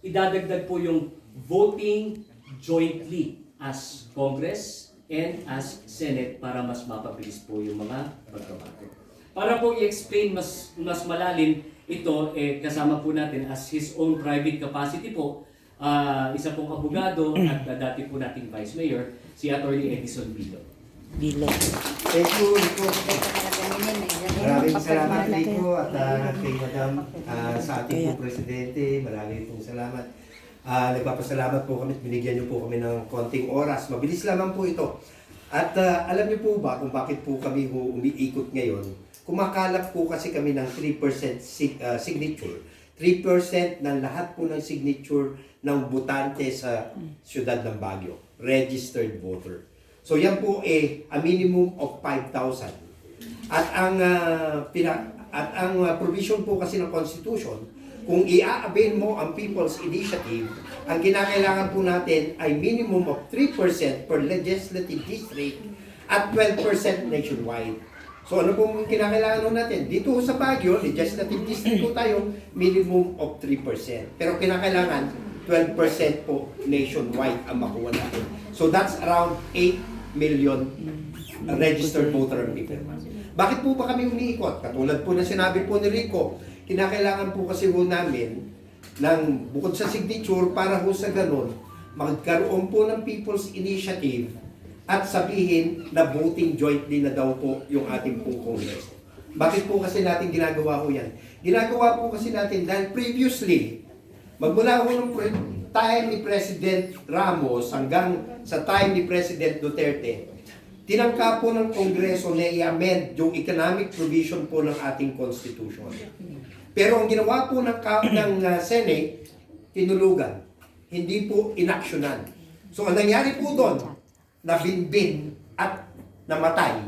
idadagdag po yung voting jointly as Congress and as Senate para mas mapabilis po yung mga pagbabago. Para po i-explain mas malalim ito, kasama po natin as his own private capacity po, isa pong abogado at dati po nating Vice Mayor, si Atty. Edison Bilo. Thank you, Rico. Maraming salamat, Rico, at kay Madam sa ating po Presidente. Maraming pong salamat. Nagpapasalamat po kami at binigyan niyo po kami ng konting oras. Mabilis lamang po ito. At alam niyo po ba kung bakit po kami umiikot ngayon? Kumakalap po kasi kami ng 3% signature. 3% ng lahat po ng signature ng botante sa siyudad ng Baguio. Registered voter. So yan po a minimum of 5,000. At ang provision po kasi ng Constitution, kung i-avail mo ang People's Initiative, ang kinakailangan po natin ay minimum of 3% per legislative district at 12% nationwide. So ano po kinakailangan natin? Dito sa Baguio, legislative district po tayo, minimum of 3%. Pero kinakailangan 12% po nationwide ang makuha natin. So that's around 8 million registered voter people. Bakit po ba kami umiikot? Katulad po na sinabi po ni Rico, kinakailangan po kasi po namin ng bukod sa signature para po sa ganun, magkaroon po ng People's Initiative at sabihin na voting jointly na daw po yung ating pong Congress. Bakit po kasi natin ginagawa po yan? Ginagawa po kasi natin dahil previously, magmula po ng time ni President Ramos hanggang sa time ni President Duterte, tinangka po ng Kongreso na i-amend yung economic provision po ng ating Constitution. Pero ang ginawa po ng Senate, tinulugan. Hindi po inaksyonan. So ang nangyari po doon, nabinbin at namatay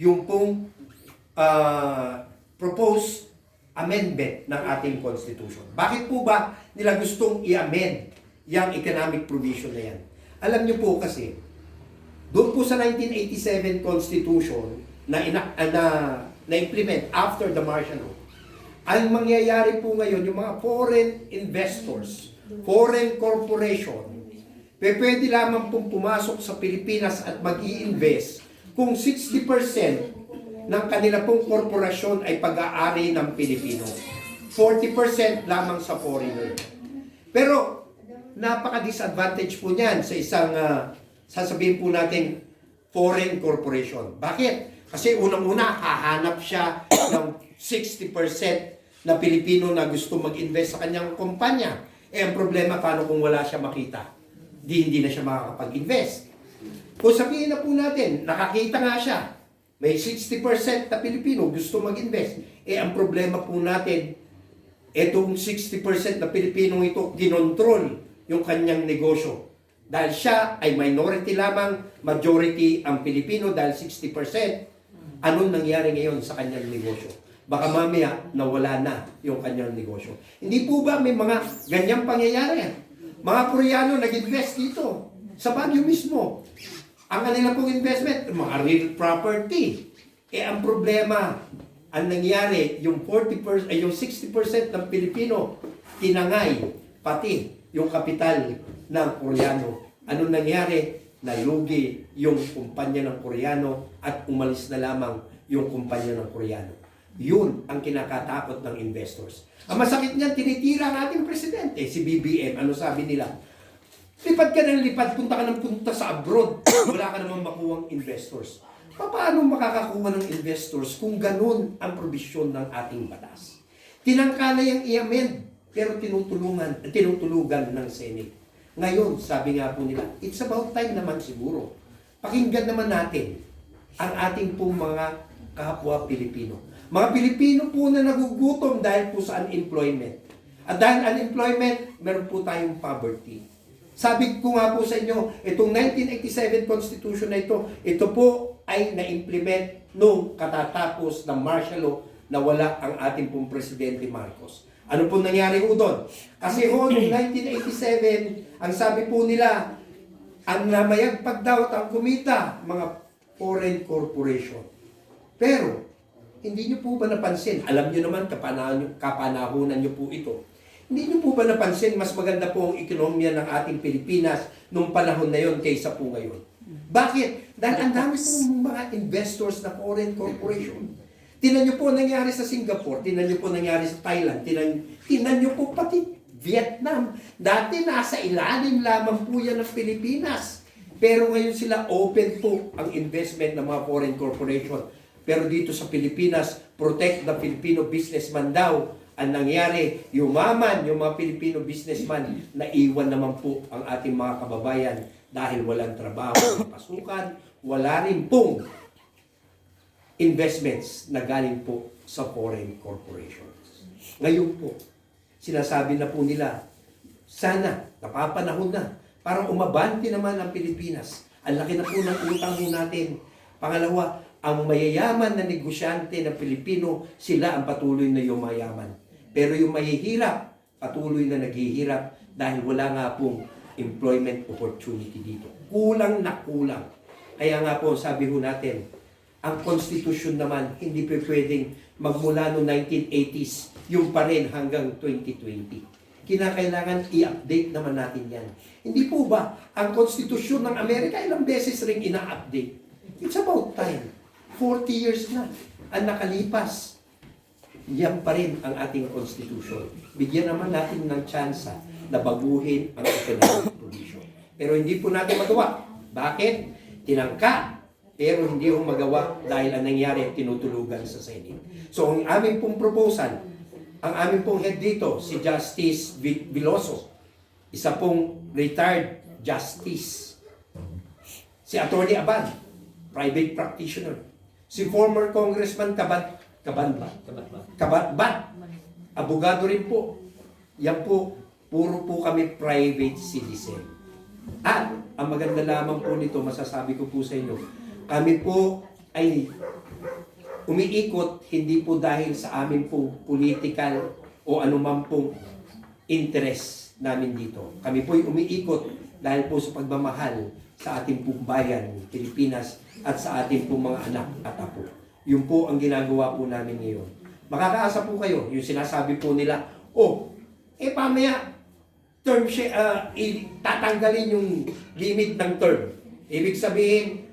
yung pong proposed amendment ng ating Constitution. Bakit po ba nila gustong i-amend yung economic provision na yan? Alam niyo po kasi, doon po sa 1987 Constitution na implement after the martial law, ang mangyayari po ngayon, yung mga foreign investors, foreign corporation, pwede lamang pong pumasok sa Pilipinas at mag-i-invest kung 60% ng kanila pong korporasyon ay pag-aari ng Pilipino. 40% lamang sa foreigner. Pero napaka-disadvantage po niyan sa isang sasabihin po natin foreign corporation. Bakit? Kasi unang-una hahanap siya ng 60% na Pilipino na gusto mag-invest sa kanyang kumpanya. Ang problema, paano kung wala siya makita? Hindi na siya makakapag-invest. Kung sabihin na po natin, nakakita nga siya, may 60% na Pilipino gusto mag-invest. Ang problema po natin, itong 60% na Pilipino ito, kinontrol yung kanyang negosyo. Dahil siya ay minority lamang, majority ang Pilipino dahil 60%. Anong nangyari ngayon sa kanyang negosyo? Baka mamaya nawala na yung kanyang negosyo. Hindi po ba may mga ganyang pangyayari? Mga Koreano nag-invest dito sa Baguio mismo. Ang kanila pong investment, mga real property. Ang problema, ang nangyari, yung 60% ng Pilipino, tinangay pati yung kapital ng Koreano. Anong nangyari? Nalugi yung kumpanya ng Koreano at umalis na lamang yung kumpanya ng Koreano. Yun ang kinakatakot ng investors. Ang masakit niyan, tinitira ang ating presidente, si BBM. Ano sabi nila? Lipad ka ng lipad, punta ka ng punta sa abroad, wala ka namang makuwang investors. Paano makakakuha ng investors kung ganun ang probisyon ng ating batas? Tinangka na yung i-amend, pero tinutulugan ng Senate. Ngayon, sabi nga po nila, it's about time naman siguro. Pakinggan naman natin ang ating pong mga kapwa Pilipino. Mga Pilipino po na nagugutom dahil po sa unemployment. At dahil unemployment, meron po tayong poverty. Sabi ko nga po sa inyo, itong 1987 Constitution na ito po ay na-implement nung katatapos ng martial law na wala ang ating pong Presidente Marcos. Ano po nangyari po doon? Kasi noong 1987, ang sabi po nila, ang namayagpag daw at ang kumita, mga foreign corporation. Pero, hindi nyo po ba napansin? Alam nyo naman, kapanahunan nyo po ito. Hindi niyo po ba napansin mas maganda po ang ekonomiya ng ating Pilipinas nung panahon na yon kaysa po ngayon? Bakit? Dahil ang dami pong mga investors na foreign corporation. Tingnan niyo po ang nangyari sa Singapore, tingnan niyo po ang nangyari sa Thailand, tingnan niyo po pati Vietnam. Dati nasa ilalim lamang po yan ng Pilipinas. Pero ngayon sila open po ang investment ng mga foreign corporation. Pero dito sa Pilipinas, protect the Filipino businessman daw. Ang nangyari, yumaman yung mga Filipino businessman, naiwan naman po ang ating mga kababayan dahil walang trabaho, walang pasukan, wala rin pong investments na galing po sa foreign corporations. Ngayon po, sinasabi na po nila, sana, napapanahon na, parang umabante naman ang Pilipinas. Ang laki na po ng utang mo natin. Pangalawa, ang mayayaman na negosyante na Pilipino, sila ang patuloy na yumayaman. Pero yung mahihirap, patuloy na naghihirap dahil wala nga pong employment opportunity dito. Kulang na kulang. Kaya nga po, sabi ho natin, ang Constitution naman, hindi pa pwedeng magmula noong 1980s, yung pa rin hanggang 2020. Kinakailangan i-update naman natin yan. Hindi po ba, ang Constitution ng Amerika, ilang beses rin ina-update? It's about time. 40 years na ang nakalipas. Yan pa rin ang ating Constitution. Bigyan naman natin ng tsansa na baguhin ang economic provision. Pero hindi po natin magawa. Bakit? Tinangka, pero hindi ho magawa dahil ang nangyari tinutulugan sa Senate. So ang aming pong proposal, ang aming pong head dito, si Justice Veloso, isa pong retired justice. Si Attorney Abad, private practitioner. Si former Congressman Kabatbat, abogado rin po. Yan po, puro po kami private citizen. At ang maganda lamang po nito, masasabi ko po sa inyo, kami po ay umiikot hindi po dahil sa amin pong political o anumang pong interest namin dito. Kami po ay umiikot dahil po sa pagmamahal sa ating pong bayan, Pilipinas, at sa ating pong mga anak at apo. Yun po ang ginagawa po namin ngayon. Makakaasa po kayo, yung sinasabi po nila, pamaya, term tatanggalin yung limit ng term. Ibig sabihin,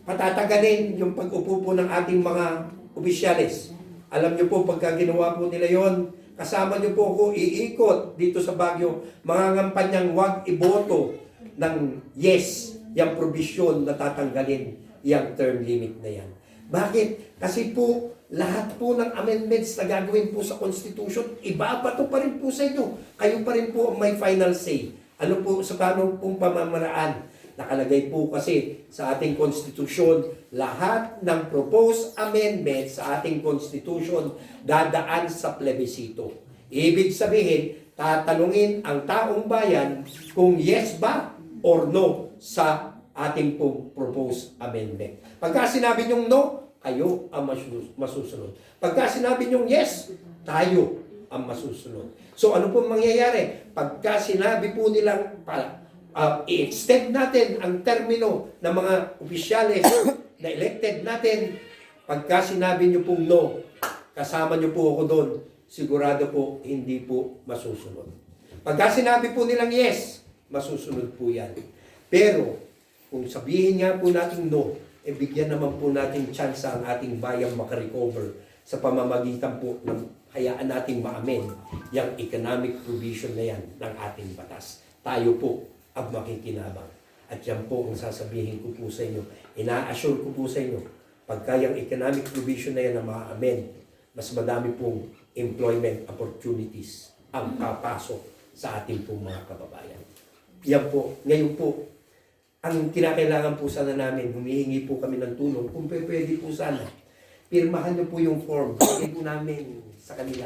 patatagalin yung pag-upo po ng ating mga opisyales. Alam nyo po, pagka ginawa po nila yon, kasama nyo po ako iikot dito sa Baguio, mga ngampanyang wag iboto ng yes, yung provision na tatanggalin yung term limit na yan. Bakit? Kasi po, lahat po ng amendments na gagawin po sa Constitution, ibabato pa rin po sa inyo. Kayo pa rin po ang may final say. Ano po, sa paano pong pamamaraan? Nakalagay po kasi sa ating Constitution, lahat ng proposed amendments sa ating Constitution dadaan sa plebisito. Ibig sabihin, tatanungin ang taong bayan kung yes ba or no sa ating pong proposed amendment. Pagka sinabi nyong no, kayo ang masusunod. Pagka sinabi nyong yes, tayo ang masusunod. So ano po mangyayari? Pagka sinabi po nilang i-extend natin ang termino ng mga opisyales na elected natin, pagka sinabi nyo pong no, kasama nyo po ako doon, sigurado po hindi po masusunod. Pagka sinabi po nilang yes, masusunod po yan. Pero kung sabihin nga po natin no, bigyan naman po natin chance ang ating bayang makarecover sa pamamagitan po ng hayaan nating maamin yung economic provision na yan ng ating batas. Tayo po ang makikinabang. At yan po ang sasabihin ko po sa inyo. Ina-assure ko po sa inyo, pagka yung economic provision na yan na maamin, mas madami pong employment opportunities ang papasok sa ating pong mga kababayan. Yan po, ngayon po, ang kinakailangan po sana namin, humihingi po kami ng tulong, kung pwede po sana, pirmahan niyo po yung form. Bigay po namin sa kanila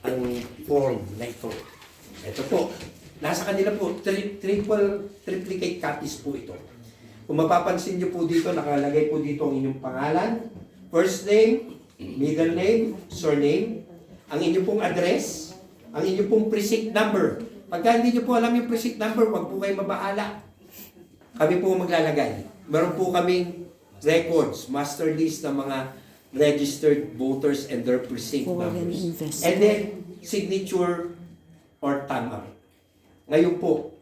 ang form na ito. Ito po, nasa kanila po, triplicate copies po ito. Kung mapapansin niyo po dito, nakalagay po dito ang inyong pangalan, first name, middle name, surname, ang inyong pong address, ang inyong pong precinct number. Pagka hindi niyo po alam yung precinct number, wag po kayo mabahala. Kami po maglalagay. Meron po kaming records, master list ng mga registered voters and their precinct numbers. And then, signature or tama. Ngayon po,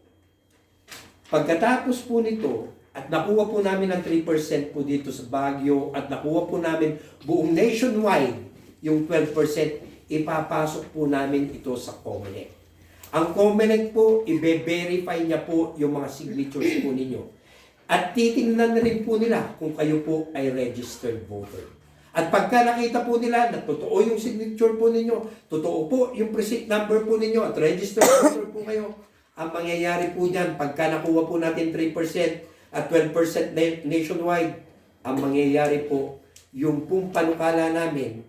pagkatapos po nito, at nakuha po namin ng 3% po dito sa Baguio, at nakuha po namin buong nationwide yung 12%, ipapasok po namin ito sa COMELEC. Ang COMELEC po, i-verify niya po yung mga signatures po ninyo. At titingnan rin po nila kung kayo po ay registered voter. At pagka nakita po nila na totoo yung signature po ninyo, totoo po yung precinct number po ninyo at registered voter po kayo, ang mangyayari po dyan, pagka nakuha po natin 3% at 12% nationwide, ang mangyayari po, yung pong panukala namin,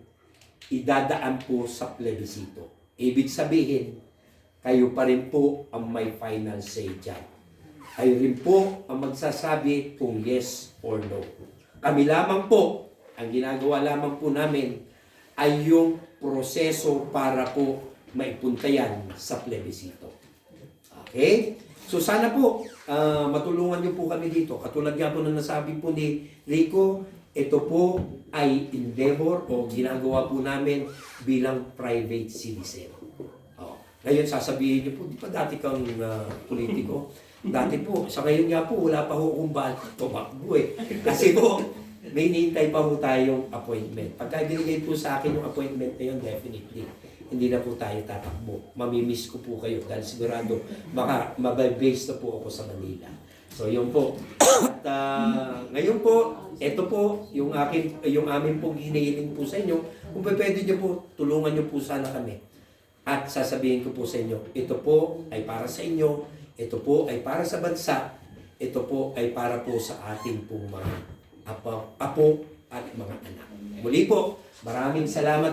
idadaan po sa plebisito. Ibig sabihin, kayo pa rin po ang may final say dyan. Kayo rin po ang magsasabi kung yes or no. Kami lamang po, ang ginagawa lamang po namin ay yung proseso para po maipunta yan sa plebisito. Okay? So sana po, matulungan niyo po kami dito. Katulad nga po na nasabi po ni Rico, ito po ay endeavor o ginagawa po namin bilang private citizen. Ngayon sasabihin niyo po, di pa dati kang politiko? Dati po, sa ngayon nga po, wala pa ho kung bakit tumakbo eh. Kasi po, may hinihintay pa po tayong appointment. Pagka binigay po sa akin yung appointment na yun, definitely, hindi na po tayo tatakbo. Mamimiss ko po kayo dahil sigurado mabay-base na po ako sa Manila. So yun po. At ngayon po, ito po yung amin pong hinihiling po sa inyo. Kung pwede niyo po, tulungan niyo po sana kami. At sasabihin ko po sa inyo, ito po ay para sa inyo, ito po ay para sa bansa, ito po ay para po sa ating pong mga apo at mga anak. Muli po, maraming salamat